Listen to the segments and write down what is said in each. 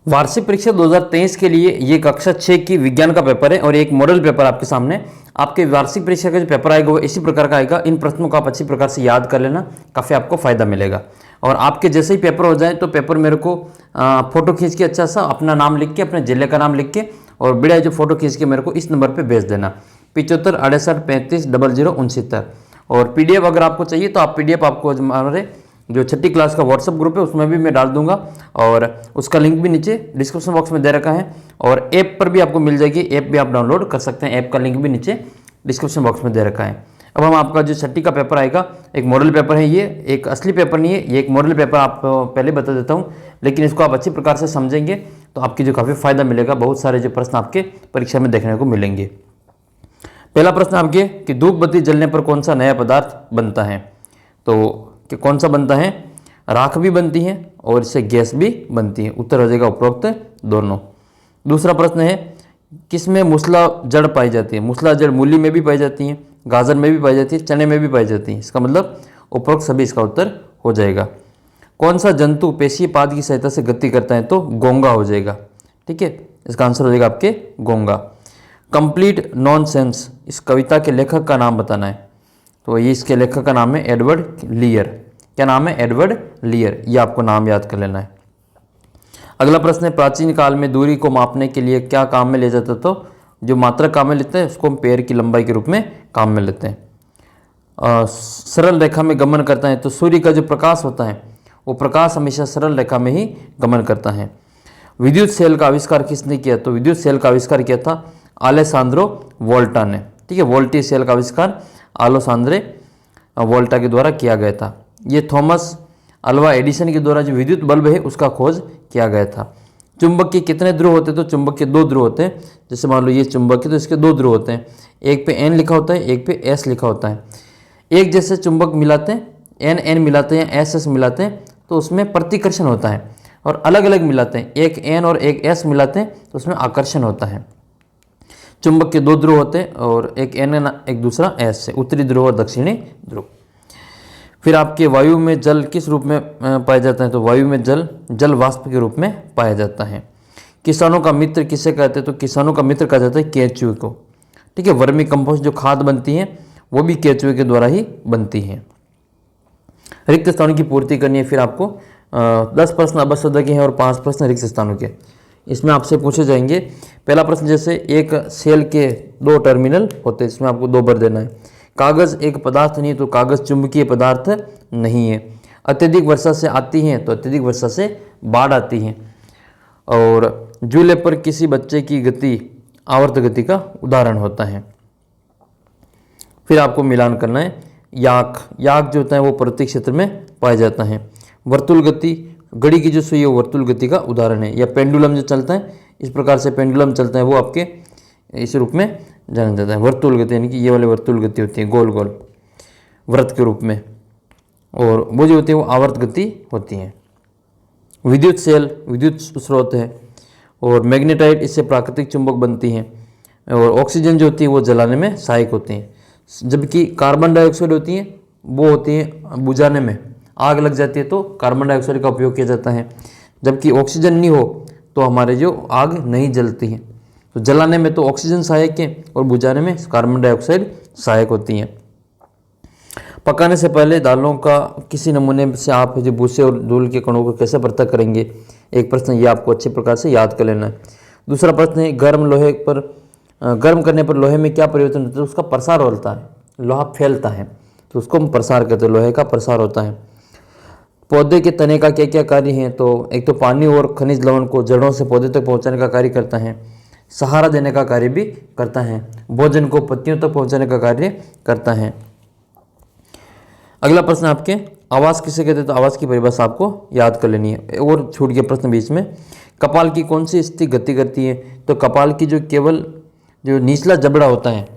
वार्षिक परीक्षा 2023 के लिए ये कक्षा 6 की विज्ञान का पेपर है और एक मॉडल पेपर आपके सामने। आपके वार्षिक परीक्षा का जो पेपर आएगा वो इसी प्रकार का आएगा। इन प्रश्नों को आप अच्छी प्रकार से याद कर लेना, काफ़ी आपको फायदा मिलेगा। और आपके जैसे ही पेपर हो जाए तो पेपर मेरे को फोटो खींच के अच्छा सा अपना नाम लिख के, अपने जिले का नाम लिख के और बढ़िया जो फोटो खींच के मेरे को इस नंबर पर भेज देना 75 68 35 00 69। और PDF अगर आपको चाहिए तो आप PDF आपको हमारे जो 6ठी क्लास का व्हाट्सअप ग्रुप है उसमें भी मैं डाल दूंगा और उसका लिंक भी नीचे डिस्क्रिप्शन बॉक्स में दे रखा है। और ऐप पर भी आपको मिल जाएगी, ऐप भी आप डाउनलोड कर सकते हैं, ऐप का लिंक भी नीचे डिस्क्रिप्शन बॉक्स में दे रखा है। अब हम आपका जो 6ठी का पेपर आएगा, एक मॉडल पेपर है, ये एक असली पेपर नहीं है, ये एक मॉडल पेपर आप पहले बता देता हूँ, लेकिन इसको आप अच्छी प्रकार से समझेंगे तो आपकी जो काफ़ी फायदा मिलेगा। बहुत सारे जो प्रश्न आपके परीक्षा में देखने को मिलेंगे। पहला प्रश्न आपके कि धूप बत्ती जलने पर कौन सा नया पदार्थ बनता है, तो कि कौन सा बनता है? राख भी बनती है और इससे गैस भी बनती है। उत्तर हो जाएगा उपरोक्त दोनों। दूसरा प्रश्न है किसमें मूसला जड़ पाई जाती है? मूसला जड़ मूली में भी पाई जाती है, गाजर में भी पाई जाती है, चने में भी पाई जाती है। इसका मतलब उपरोक्त सभी इसका उत्तर हो जाएगा। कौन सा जंतु पेशीय पाद की सहायता से गति करता है? तो गोंगा हो जाएगा। ठीक है, इसका आंसर हो जाएगा आपके गोंगा। कंप्लीट नॉनसेंस इस कविता के लेखक का नाम बताना है, तो ये इसके लेखक का नाम है एडवर्ड लियर। क्या नाम है? एडवर्ड लियर। ये आपको नाम याद कर लेना है। अगला प्रश्न है प्राचीन काल में दूरी को मापने के लिए क्या काम में ले जाता? तो जो मात्रक काम में लेते हैं उसको हम पैर की लंबाई के रूप में काम में लेते हैं। सरल रेखा में गमन करता है, तो सूर्य का जो प्रकाश होता है वो प्रकाश हमेशा सरल रेखा में ही गमन करता है। विद्युत सेल का आविष्कार किसने किया? तो विद्युत सेल का आविष्कार किया था अलेसांद्रो वोल्टा ने। ठीक है, वोल्टी सेल का आविष्कार अलेसांद्रो वोल्टा के द्वारा किया गया था। ये थॉमस अल्वा एडिसन के द्वारा जो विद्युत बल्ब है उसका खोज किया गया था। चुंबक के कितने ध्रुव होते हैं? तो चुंबक के 2 ध्रुव होते हैं। जैसे मान लो ये चुंबक है तो इसके 2 ध्रुव होते हैं, एक पे N लिखा होता है, एक पे S लिखा होता है। एक जैसे चुंबक मिलाते हैं, N मिलाते हैं, S मिलाते हैं तो उसमें प्रतिकर्षण होता है, और अलग अलग मिलाते हैं, एक N और एक S मिलाते हैं तो उसमें आकर्षण होता है। चुंबक के 2 ध्रुव होते हैं और एक N एक दूसरा S है, उत्तरी ध्रुव और दक्षिणी ध्रुव। फिर आपके वायु में जल किस रूप में पाया जाता है? तो वायु में जल वाष्प के रूप में पाया जाता है। किसानों का मित्र किसे कहते हैं? तो किसानों का मित्र कहा जाता है केंचुए को। ठीक है, वर्मी कंपोस्ट जो खाद बनती है वो भी केंचुए के द्वारा ही बनती है। रिक्त स्थानों की पूर्ति करनी है। फिर आपको 10 प्रश्न अवश्य के हैं और 5 प्रश्न रिक्त स्थानों के। इसमें आपसे पूछे जाएंगे। पहला प्रश्न जैसे एक सेल के 2 टर्मिनल होते हैं, इसमें आपको 2 भर देना है। कागज़ एक पदार्थ नहीं है, तो कागज़ चुंबकीय पदार्थ नहीं है। अत्यधिक वर्षा से आती है, तो अत्यधिक वर्षा से बाढ़ आती है। और झूले पर किसी बच्चे की गति आवर्त गति का उदाहरण होता है। फिर आपको मिलान करना है। याक जो होता है वो प्रत्येक क्षेत्र में पाया जाता है। वर्तुल गति, घड़ी की जो सुई है वो वर्तुल गति का उदाहरण है। या पेंडुलम जो चलता है, इस प्रकार से पेंडुलम चलता है, वो आपके इस रूप में जाना जाता है वर्तुल गति, यानी कि ये वाली वर्तुल गति होती है गोल गोल वृत्त के रूप में, और वो जो होती है वो आवर्त गति होती है। विद्युत सेल विद्युत स्रोत है, और मैग्नेटाइट इससे प्राकृतिक चुंबक बनती हैं, और ऑक्सीजन जो होती है वो जलाने में सहायक होती हैं। जबकि कार्बन डाइऑक्साइड होती है वो होती है बुझाने में, आग लग जाती है तो कार्बन डाइऑक्साइड का उपयोग किया जाता है। जबकि ऑक्सीजन नहीं हो तो हमारे जो आग नहीं जलती है। तो जलाने में तो ऑक्सीजन सहायक है और बुझाने में कार्बन डाइऑक्साइड सहायक होती हैं। पकाने से पहले दालों का किसी नमूने से आप जो भूसे और धूल के कणों को कैसे पृथक करेंगे? एक प्रश्न ये आपको अच्छे प्रकार से याद कर लेना है। दूसरा प्रश्न है गर्म करने पर लोहे में क्या परिवर्तन होता है? उसका प्रसार होता है, लोहा फैलता है तो उसको हम प्रसार कहते हैं, लोहे का प्रसार होता है। पौधे के तने का क्या क्या कार्य हैं? तो एक तो पानी और खनिज लवण को जड़ों से पौधे तक पहुँचाने का कार्य करता है, सहारा देने का कार्य भी करता है, भोजन को पत्तियों तक पहुंचाने का कार्य करता है। अगला प्रश्न आपके आवाज़ किसे कहते हैं? तो आवाज़ की परिभाषा आपको याद कर लेनी है। और छूट गया प्रश्न बीच में। कपाल की कौन सी स्थिति गति करती है? तो कपाल की जो केवल जो निचला जबड़ा होता है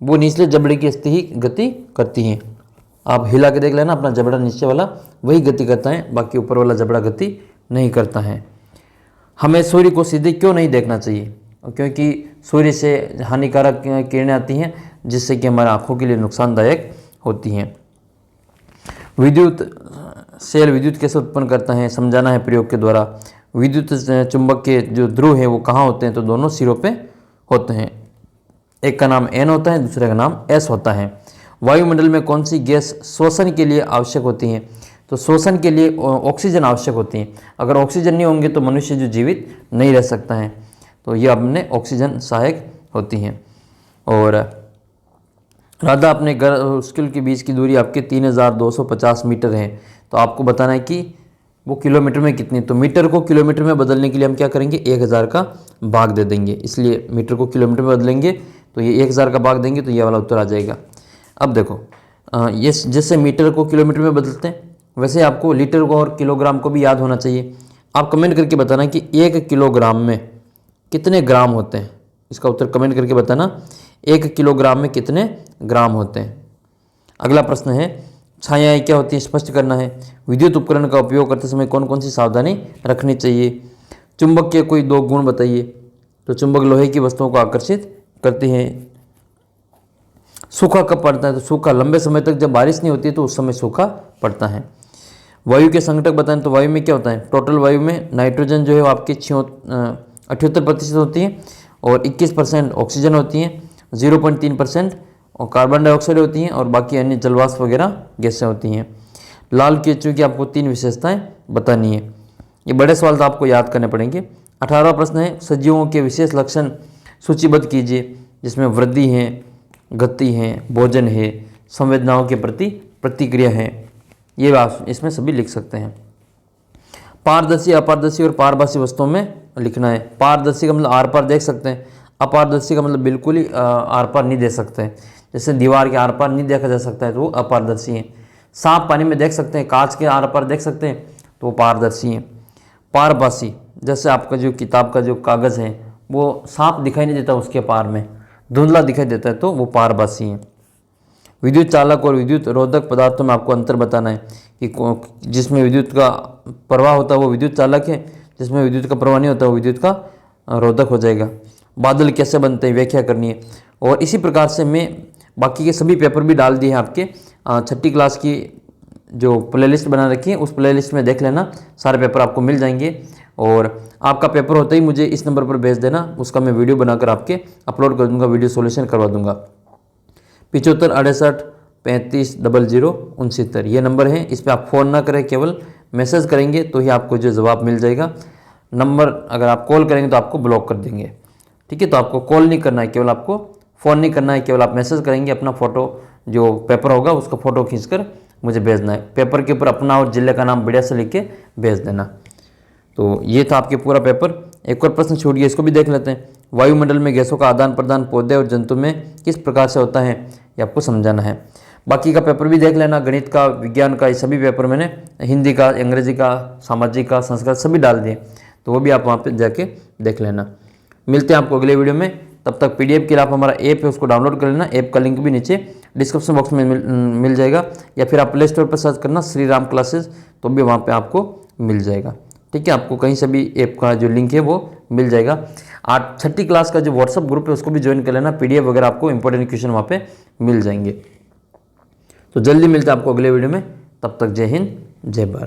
वो निचले जबड़े की स्थिति ही गति करती है। आप हिला के देख लेना, अपना जबड़ा नीचे वाला वही गति करता है, बाकी ऊपर वाला जबड़ा गति नहीं करता है। हमें सूर्य को सीधे क्यों नहीं देखना चाहिए? क्योंकि सूर्य से हानिकारक किरणें आती हैं जिससे कि हमारे आँखों के लिए नुकसानदायक होती हैं। विद्युत सेल विद्युत कैसे उत्पन्न करता है? समझाना है प्रयोग के द्वारा। विद्युत चुंबक के जो ध्रुव हैं वो कहाँ होते हैं, तो दोनों सिरों पे होते हैं। एक का नाम N होता है, दूसरे का नाम S होता है। वायुमंडल में कौन सी गैस श्वसन के लिए आवश्यक होती है, तो श्वसन के लिए ऑक्सीजन आवश्यक होती है। अगर ऑक्सीजन नहीं होंगे तो मनुष्य जो जीवित नहीं रह सकता है, तो ये अपने ऑक्सीजन सहायक होती हैं। और राधा अपने घर और स्कूल के बीच की दूरी आपके 3250 मीटर है, तो आपको बताना है कि वो किलोमीटर में कितनी। तो मीटर को किलोमीटर में बदलने के लिए हम क्या करेंगे, 1000 का भाग दे देंगे, इसलिए मीटर को किलोमीटर में बदलेंगे तो ये 1000 का भाग देंगे तो ये वाला उत्तर आ जाएगा। अब देखो ये जैसे मीटर को किलोमीटर में बदलते हैं वैसे आपको लीटर को और किलोग्राम को भी याद होना चाहिए। आप कमेंट करके बताना कि 1 किलोग्राम में कितने ग्राम होते हैं, इसका उत्तर कमेंट करके बताना 1 किलोग्राम में कितने ग्राम होते हैं। अगला प्रश्न है छायाएं क्या होती हैं, स्पष्ट करना है। विद्युत उपकरण का उपयोग करते समय कौन कौन सी सावधानी रखनी चाहिए। चुंबक के कोई 2 गुण बताइए, तो चुंबक लोहे की वस्तुओं को आकर्षित करते हैं। सूखा कब पड़ता है, तो सूखा लंबे समय तक जब बारिश नहीं होती है तो उस समय सूखा पड़ता है। वायु के संघटक बताएं, तो वायु में क्या होता है, टोटल वायु में नाइट्रोजन जो है वो आपकी 78% होती है और 21% ऑक्सीजन होती है, 0.3% और कार्बन डाइऑक्साइड होती हैं और बाकी अन्य जलवाष्प वगैरह गैसें होती हैं। लाल केंचुए की आपको 3 विशेषताएं बतानी है। ये बड़े सवाल तो आपको याद करने पड़ेंगे। 18वां प्रश्न है सजीवों के विशेष लक्षण सूचीबद्ध कीजिए, जिसमें वृद्धि है, गति है, भोजन है, संवेदनाओं के प्रति प्रतिक्रिया है। ये आप इसमें सभी लिख सकते हैं। पारदर्शी, अपारदर्शी और पारभासी वस्तुओं में लिखना है। पारदर्शी का मतलब आर पार देख सकते हैं, अपारदर्शी का मतलब बिल्कुल ही आर पार नहीं देख सकते हैं। जैसे दीवार के आर पार नहीं देखा जा सकता है तो वो अपारदर्शी है। सांप पानी में देख सकते हैं, कांच के आर पार देख सकते हैं तो वो पारदर्शी है। पारभासी, जैसे आपका जो किताब का जो कागज़ है वो सांप दिखाई नहीं देता, उसके पार में धुंधला दिखाई देता है तो वो पारभासी है। विद्युत चालक और विद्युत रोधक पदार्थों में आपको अंतर बताना है कि जिसमें विद्युत का प्रवाह होता है वो विद्युत चालक है, जिसमें विद्युत का प्रवाह नहीं होता वो विद्युत का रोधक हो जाएगा। बादल कैसे बनते हैं व्याख्या करनी है। और इसी प्रकार से मैं बाकी के सभी पेपर भी डाल दिए हैं आपके 6ठी क्लास की जो प्लेलिस्ट बना रखी है उस प्लेलिस्ट में देख लेना, सारे पेपर आपको मिल जाएंगे। और आपका पेपर होते ही मुझे इस नंबर पर भेज देना, उसका मैं वीडियो बनाकर आपके अपलोड कर दूंगा, वीडियो सॉल्यूशन करवा दूंगा। 75 68 35 00 69 ये नंबर है। इस पर आप फ़ोन ना करें, केवल मैसेज करेंगे तो ही आपको जो जवाब मिल जाएगा। नंबर अगर आप कॉल करेंगे तो आपको ब्लॉक कर देंगे, ठीक है। तो आपको कॉल नहीं करना है, केवल आपको फ़ोन नहीं करना है, केवल आप मैसेज करेंगे। अपना फ़ोटो जो पेपर होगा उसका फ़ोटो खींचकर मुझे भेजना है। पेपर के ऊपर अपना और जिले का नाम बढ़िया से लिख के भेज देना। तो ये था आपके पूरा पेपर। एक और प्रश्न छूट गया, इसको भी देख लेते हैं। वायुमंडल में गैसों का आदान प्रदान पौधे और जंतु में किस प्रकार से होता है, ये आपको समझाना है। बाकी का पेपर भी देख लेना, गणित का, विज्ञान का, ये सभी पेपर मैंने हिंदी का, अंग्रेजी का, सामाजिक का, संस्कृत सभी डाल दिए, तो वो भी आप वहाँ पे जाके देख लेना। मिलते हैं आपको अगले वीडियो में, तब तक PDF के लिए आप हमारा ऐप है उसको डाउनलोड कर लेना। ऐप का लिंक भी नीचे डिस्क्रिप्शन बॉक्स में मिल जाएगा, या फिर आप प्ले स्टोर पर सर्च करना श्री राम क्लासेस, तो भी वहाँ पे आपको मिल जाएगा, ठीक है। आपको कहीं से भी ऐप का जो लिंक है वो मिल जाएगा। 6ठी क्लास का जो व्हाट्सअप ग्रुप है उसको भी ज्वाइन कर लेना, PDF वगैरह आपको इंपॉर्टेंट क्वेश्चन वहाँ पे मिल जाएंगे। तो जल्दी मिलते हैं आपको अगले वीडियो में, तब तक जय हिंद, जय भारत।